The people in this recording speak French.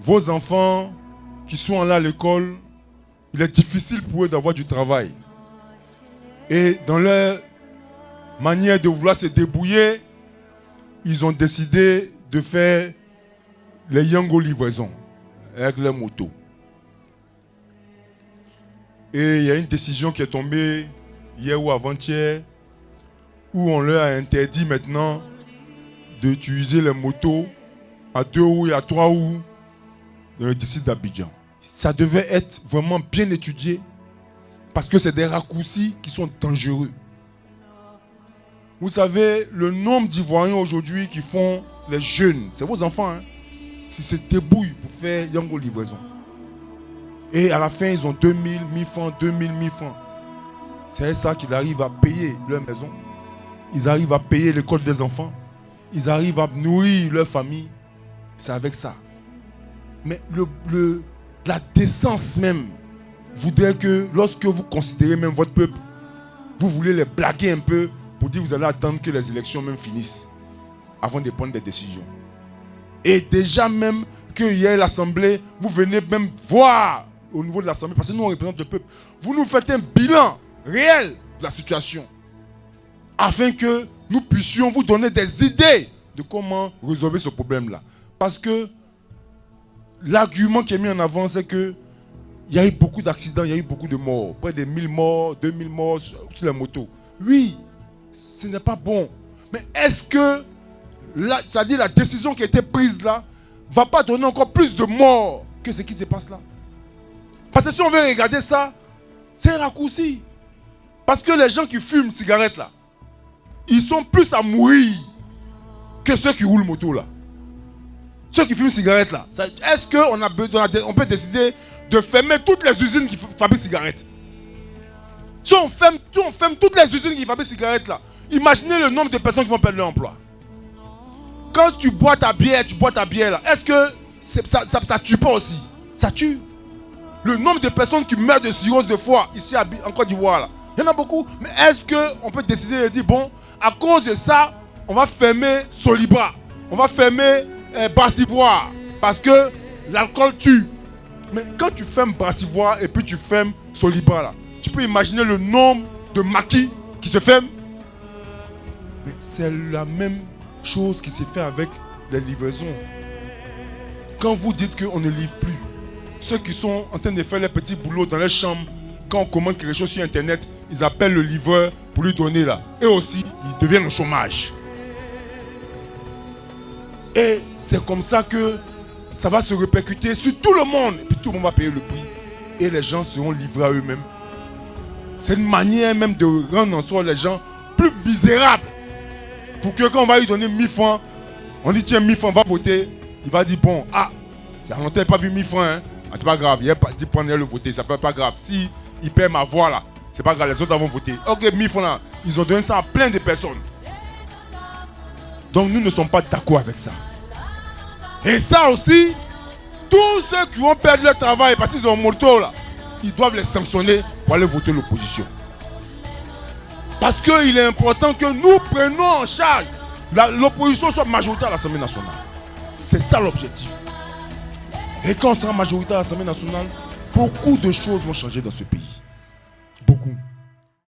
vos enfants qui sont là à l'école, il est difficile pour eux d'avoir du travail. Et dans leur manière de vouloir se débrouiller, ils ont décidé de faire les Yango livraisons avec leurs motos. Et il y a une décision qui est tombée hier ou avant-hier où on leur a interdit maintenant d'utiliser les motos à 2 roues et à 3 roues dans le district d'Abidjan. Ça devait être vraiment bien étudié parce que c'est des raccourcis qui sont dangereux. Vous savez, le nombre d'Ivoiriens aujourd'hui qui font les jeunes, c'est vos enfants, hein, qui se débrouillent pour faire Yango livraison. Et à la fin, ils ont 2000, 1000 francs, 2000, 1000 francs. C'est ça qu'ils arrivent à payer leur maison. Ils arrivent à payer l'école des enfants. Ils arrivent à nourrir leur famille. C'est avec ça. Mais la décence même voudrait que lorsque vous considérez même votre peuple, vous voulez les blaguer un peu pour dire que vous allez attendre que les élections même finissent avant de prendre des décisions. Et déjà même qu'il y ait l'Assemblée, vous venez même voir au niveau de l'Assemblée, parce que nous on représente le peuple, vous nous faites un bilan réel de la situation afin que nous puissions vous donner des idées de comment résoudre ce problème-là. Parce que l'argument qui est mis en avant, c'est que il y a eu beaucoup d'accidents, il y a eu beaucoup de morts. Près de 1000 morts, 2000 morts sur les motos. Oui, ce n'est pas bon. Mais est-ce que, c'est-à-dire la décision qui a été prise là, ne va pas donner encore plus de morts que ce qui se passe là? Parce que si on veut regarder ça, c'est un raccourci. Parce que les gens qui fument cigarettes là, ils sont plus à mourir que ceux qui roulent moto là. Ceux qui fument cigarettes là, est-ce qu'on peut décider de fermer toutes les usines qui fabriquent cigarettes? Si on ferme toutes les usines qui fabriquent cigarettes là, imaginez le nombre de personnes qui vont perdre leur emploi. Quand tu bois ta bière là, est-ce que ça tue pas aussi? Ça tue. Le nombre de personnes qui meurent de cirrhose de foie ici en Côte d'Ivoire là, il y en a beaucoup. Mais est-ce qu'on peut décider de dire, bon, à cause de ça, on va fermer Solibra, on va fermer Brassivoire, parce que l'alcool tue. Mais quand tu fermes Brassivoire et puis tu fermes Solibra là, tu peux imaginer le nombre de maquis qui se ferment. Mais c'est la même chose qui s'est fait avec les livraisons. Quand vous dites qu'on ne livre plus, ceux qui sont en train de faire les petits boulots dans les chambres, quand on commande quelque chose sur internet, ils appellent le livreur pour lui donner là. Et aussi, ils deviennent au chômage. Et c'est comme ça que ça va se répercuter sur tout le monde. Et puis tout le monde va payer le prix. Et les gens seront livrés à eux-mêmes. C'est une manière même de rendre en soi les gens plus misérables. Pour que quand on va lui donner 1000 francs, on dit tiens 1000 francs, va voter. Il va dire bon, c'est longtemps qu'il n'a pas vu 1000 francs. Hein. C'est pas grave, il n'a pas dit prendre le voter, ça fait pas grave. Si il perd ma voix là, c'est pas grave, les autres vont voter. Ok, 1000 francs là, ils ont donné ça à plein de personnes. Donc nous ne sommes pas d'accord avec ça. Et ça aussi, tous ceux qui vont perdre leur travail parce qu'ils ont moto là, ils doivent les sanctionner pour aller voter l'opposition. Parce qu'il est important que nous prenions en charge l'opposition soit majoritaire à l'Assemblée nationale. C'est ça l'objectif. Et quand on sera majoritaire à l'Assemblée nationale, beaucoup de choses vont changer dans ce pays.